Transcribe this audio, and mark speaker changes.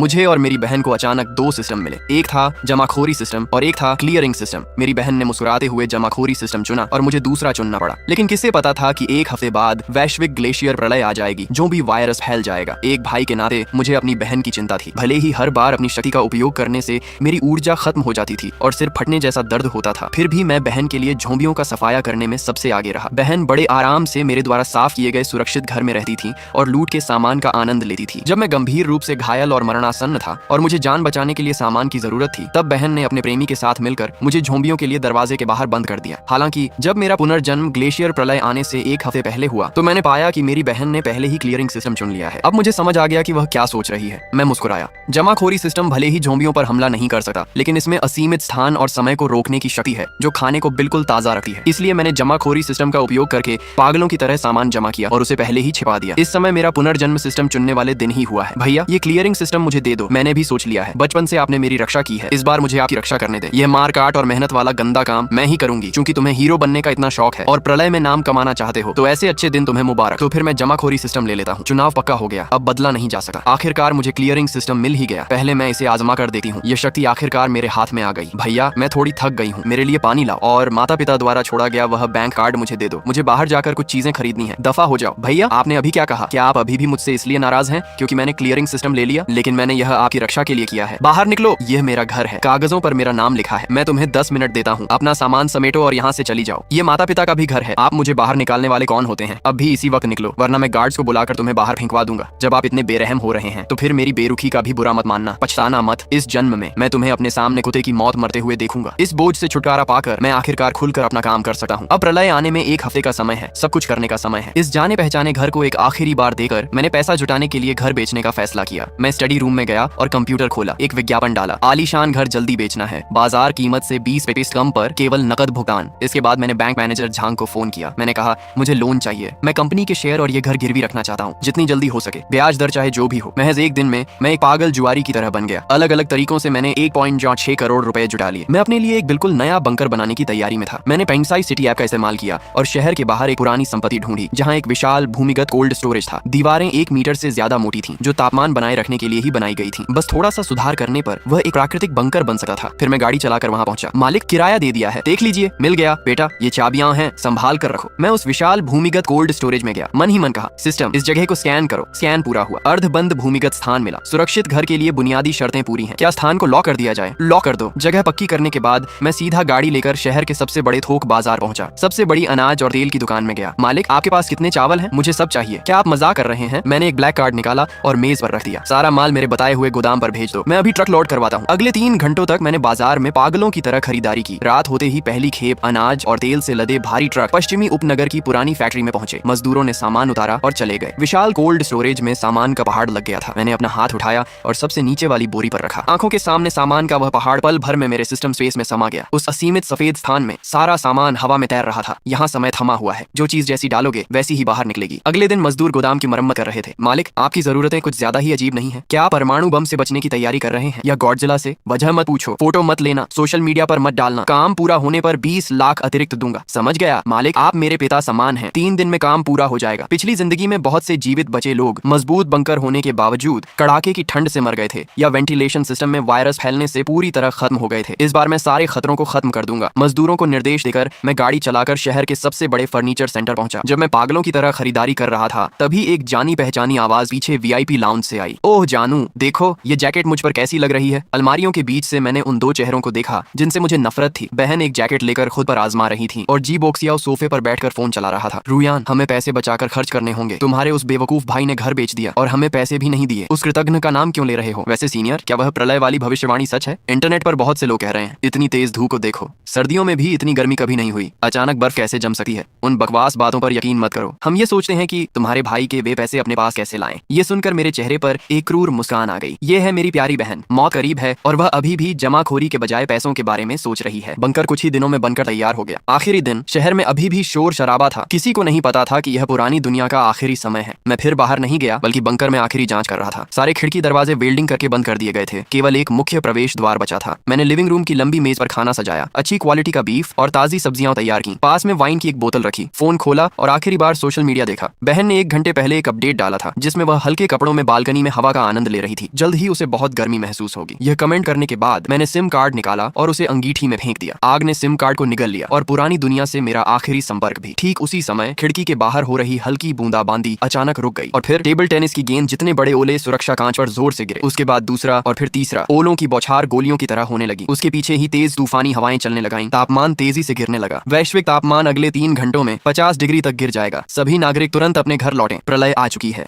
Speaker 1: मुझे और मेरी बहन को अचानक दो सिस्टम मिले। एक था जमाखोरी सिस्टम और एक था क्लियरिंग सिस्टम। मेरी बहन ने मुस्कुराते हुए जमाखोरी सिस्टम चुना और मुझे दूसरा चुनना पड़ा। लेकिन किसे पता था कि एक हफ्ते बाद वैश्विक ग्लेशियर प्रलय आ जाएगी, जो भी वायरस फैल जाएगा। एक भाई के नाते मुझे अपनी बहन की चिंता थी। भले ही हर बार अपनी शक्ति का उपयोग करने से मेरी ऊर्जा खत्म हो जाती थी और सिर फटने जैसा दर्द होता था, फिर भी मैं बहन के लिए झोंबियों का सफाया करने में सबसे आगे रहा। बहन बड़े आराम से मेरे द्वारा साफ किए गए सुरक्षित घर में रहती थी और लूट के सामान का आनंद लेती थी। जब मैं गंभीर रूप से घायल और मरणासन्न था और मुझे जान बचाने के लिए सामान की जरूरत थी, तब बहन ने अपने प्रेमी के साथ मिलकर मुझे झोंबियों के लिए दरवाजे के बाहर बंद कर दिया। हालांकि जब मेरा पुनर्जन्म ग्लेशियर प्रलय आने से एक हफ्ते पहले हुआ तो मैंने पाया कि मेरी बहन ने पहले ही क्लियरिंग सिस्टम चुन लिया है। अब मुझे समझ आ गया कि वह क्या सोच रही है। मैं मुस्कुराया। जमाखोरी सिस्टम भले ही झोंबियों पर हमला नहीं कर सकता, लेकिन इसमें असीमित स्थान और समय को रोकने की शक्ति है जो खाने को बिल्कुल ताजा रखती है। इसलिए मैंने जमाखोरी सिस्टम का उपयोग करके पागलों की तरह सामान जमा किया और उसे पहले ही छिपा दिया। इस समय मेरा पुनर्जन्म सिस्टम चुनने वाले दिन ही हुआ है। भैया, ये क्लियरिंग सिस्टम मुझे दे दो। मैंने भी सोच लिया है, बचपन से आपने मेरी रक्षा की है, इस बार मुझे आपकी रक्षा करने दे। यह मार काट और मेहनत वाला गंदा काम मैं ही करूंगी, क्योंकि तुम्हें हीरो बनने का इतना शौक है और प्रलय में नाम कमाना चाहते हो, तो ऐसे अच्छे दिन तुम्हें मुबारक। तो फिर मैं जमाखोरी सिस्टम ले लेता हूँ। चुनाव पक्का हो गया, अब बदला नहीं जा सकता। आखिरकार मुझे क्लियरिंग सिस्टम मिल ही गया। पहले मैं इसे आजमा कर देती हूँ। ये शक्ति आखिरकार मेरे हाथ में आ गई। भैया, मैं थोड़ी थक गई हूँ, मेरे लिए पानी लाओ, और माता पिता द्वारा छोड़ा गया वह बैंक कार्ड मुझे दे दो। मुझे बाहर जाकर कुछ चीजें खरीदनी है। दफा हो जाओ। भैया, आपने अभी क्या कहा? क्या आप अभी भी मुझसे इसलिए नाराज हैं क्योंकि मैंने क्लियरिंग सिस्टम ले लिया? लेकिन मैंने यह आपकी रक्षा के लिए किया है। बाहर निकलो, यह मेरा घर है, कागजों पर मेरा नाम लिखा है। मैं तुम्हें 10 मिनट देता हूँ, अपना सामान समेटो और यहाँ से चली जाओ। ये माता पिता का भी घर है। आप मुझे बाहर निकालने वाले कौन होते हैं? अब भी इसी वक्त निकलो, वरना मैं गार्ड्स को बुलाकर तुम्हें बाहर फेंकवा दूंगा। जब आप इतने बेरहम हो रहे हैं तो फिर मेरी बेरुखी का भी बुरा मत मानना, पछताना मत। इस जन्म में मैं तुम्हें अपने सामने कुत्ते की मौत मरते हुए देखूंगा। इस बोझ से छुटकारा पाकर मैं आखिरकार खुलकर अपना काम कर सकता हूँ। अब प्रलय आने में एक हफ्ते का समय है, सब कुछ करने का समय है। इस जाने पहचाने घर को एक आखिरी बार देकर मैंने पैसा जुटाने के लिए घर बेचने का फैसला किया। मैं स्टडी रूम में गया और कंप्यूटर खोला। एक विज्ञापन डाला, आलीशान घर जल्दी बेचना है, बाजार कीमत से 20% कम पर केवल नकद भुगतान। इसके बाद मैंने बैंक मैनेजर झांग को फोन किया। मैंने कहा, मुझे लोन चाहिए, मैं कंपनी के शेयर और ये घर गिरवी रखना चाहता हूँ, जितनी जल्दी हो सके, ब्याज दर चाहे जो भी हो। महज एक दिन में मैं एक पागल जुआरी की तरह बन गया। अलग अलग तरीकों से मैंने 1.6 करोड़ रुपए जुटा लिए। मैं अपने लिए एक बिल्कुल नया बंकर बनाने की तैयारी में था। मैंने पेंटसाई सिटी ऐप का इस्तेमाल किया और शहर के बाहर एक पुरानी संपत्ति ढूंढी जहाँ एक विशाल भूमिगत कोल्ड स्टोरेज था। दीवारें 1 मीटर से ज्यादा मोटी थी, जो तापमान बनाए रखने के लिए ही बनाई गई थी। बस थोड़ा सा सुधार करने पर वह एक प्राकृतिक बंकर बन सकता था। फिर मैं गाड़ी चलाकर वहाँ पहुंचा। मालिक, किराया दे दिया है, देख लीजिए। मिल गया बेटा, ये चाबियां हैं, संभाल कर रखो। मैं उस विशाल भूमिगत कोल्ड स्टोरेज में गया। मन ही मन कहा, सिस्टम, इस जगह को स्कैन करो। स्कैन पूरा हुआ। अर्धबंद भूमिगत स्थान मिला। सुरक्षित घर के लिए बुनियादी शर्तें पूरी हैं। क्या स्थान को लॉक कर दिया जाए? लॉक कर दो। जगह पक्की करने के बाद मैं सीधा गाड़ी लेकर शहर के सबसे बड़े थोक बाजार पहुंचा। सबसे बड़ी अनाज और तेल की दुकान में गया। मालिक, आपके पास कितने चावल हैं? मुझे सब चाहिए। क्या आप मजाक कर रहे हैं? मैंने एक ब्लैक कार्ड निकाला और मेज पर रख दिया। सारा माल मेरे बताए हुए गोदाम पर भेज दो, मैं अभी ट्रक लोड करवाता हूँ। अगले 3 घंटों तक मैंने बाजार में पागलों की तरह खरीदारी की। रात होते ही पहली खेप अनाज और तेल से लदे भारी ट्रक पश्चिमी उपनगर की पुरानी फैक्ट्री में पहुंचे। मजदूरों ने सामान उतारा और चले गए। विशाल कोल्ड स्टोरेज में सामान का पहाड़ लग गया था। मैंने अपना हाथ उठाया और सबसे नीचे वाली बोरी पर रखा। आंखों के सामने सामान का वह पहाड़ पल भर में मेरे सिस्टम स्पेस में समा गया। उस असीमित सफेद स्थान में सारा सामान हवा में तैर रहा था। यहाँ समय थमा हुआ है, जो चीज जैसी डालोगे वैसी ही बाहर निकलेगी। अगले दिन मजदूर गोदाम की मरम्मत कर रहे थे। मालिक, आपकी जरूरतें कुछ ज्यादा ही अजीब नहीं है? क्या परमाणु बम से बचने की तैयारी कर रहे हैं या गॉडजिला से? वजह मत पूछो, फोटो मत लेना, सोशल मीडिया पर मत डालना। काम पूरा होने पर 20 लाख अतिरिक्त दूंगा। समझ गया? मालिक, आप मेरे पिता समान हैं। 3 दिन में काम पूरा हो जाएगा। पिछली जिंदगी में बहुत से जीवित बचे लोग मजबूत बंकर होने के बावजूद कड़ाके की ठंड से मर गए थे या वेंटिलेशन सिस्टम में वायरस फैलने से पूरी तरह खत्म हो गए थे। इस बार मैं सारे खतरों को खत्म कर दूंगा। मजदूरों को निर्देश देकर मैं गाड़ी चलाकर शहर के सबसे बड़े फर्नीचर सेंटर पहुंचा। जब मैं पागलों की तरह खरीदारी कर रहा था, तभी एक जानी पहचानी आवाज पीछे VIP लाउंज से आई। ओह जानू, देखो ये जैकेट मुझ पर कैसी लग रही है। अलमारियों के बीच से मैंने उन 2 चेहरों को देखा जिनसे मुझे नफरत थी। बहन एक जैकेट लेकर खुद पर आजमा रही थी और जी बोक्सिया उस सोफे पर बैठकर फोन चला रहा था। रुयान, हमें पैसे बचाकर खर्च करने होंगे। तुम्हारे उस बेवकूफ भाई ने घर बेच दिया और हमें पैसे भी नहीं दिए। उस कृतज्ञ का नाम क्यों ले रहे हो? वैसे सीनियर, क्या वह प्रलय वाली भविष्यवाणी सच है? इंटरनेट पर बहुत से लोग कह रहे हैं। इतनी तेज धूप को देखो, सर्दियों में भी इतनी गर्मी कभी नहीं हुई। अचानक बर्फ कैसे जम सकती है? उन बकवास बातों पर यकीन मत करो। हम ये सोचते हैं कि तुम्हारे भाई के वे पैसे अपने पास कैसे लाएं। ये सुनकर मेरे चेहरे पर एक क्रूर मुस्कान आ गई। ये है मेरी प्यारी बहन। मौत करीब है और वह अभी भी जमाखोरी के बजाय पैसों के बारे में सोच रही है। बंकर कुछ ही दिनों में बनकर तैयार हो गया। आखिरी दिन, शहर में अभी भी शोर शराबा था। किसी को नहीं पता था कि यह पुरानी दुनिया का आखिरी समय है। मैं फिर बाहर नहीं गया, बल्कि बंकर में आखिरी जांच कर रहा था। सारे खिड़की दरवाजे वेल्डिंग करके बंद कर दिए गए थे। केवल एक मुख्य प्रवेश द्वार बचा था। मैंने लिविंग रूम की लंबी मेज पर खाना सजाया। अच्छी क्वालिटी का बीफ और ताजी सब्जियां तैयार की। पास में वाइन की एक बोतल रखी। फोन खोला और आखिरी बार सोशल मीडिया देखा। बहन ने 1 घंटे पहले एक अपडेट डाला था जिसमें वह हल्के कपड़ों में बालकनी में हवा का आनंद ले रही रही थी, जल्द ही उसे बहुत गर्मी महसूस होगी। यह कमेंट करने के बाद मैंने सिम कार्ड निकाला और उसे अंगीठी में फेंक दिया। आग ने सिम कार्ड को निगल लिया और पुरानी दुनिया से मेरा आखिरी संपर्क भी। ठीक उसी समय खिड़की के बाहर हो रही हल्की बूंदाबांदी अचानक रुक गई और फिर टेबल टेनिस की गेंद जितने बड़े ओले सुरक्षा कांच पर जोर से गिरे। उसके बाद दूसरा और फिर तीसरा। ओलों की बौछार गोलियों की तरह होने लगी। उसके पीछे ही तेज तूफानी हवाएं चलने लगाईं। तापमान तेजी से गिरने लगा। वैश्विक तापमान अगले 3 घंटों में 50 डिग्री तक गिर जाएगा। सभी नागरिक तुरंत अपने घर लौटें, प्रलय आ चुकी है।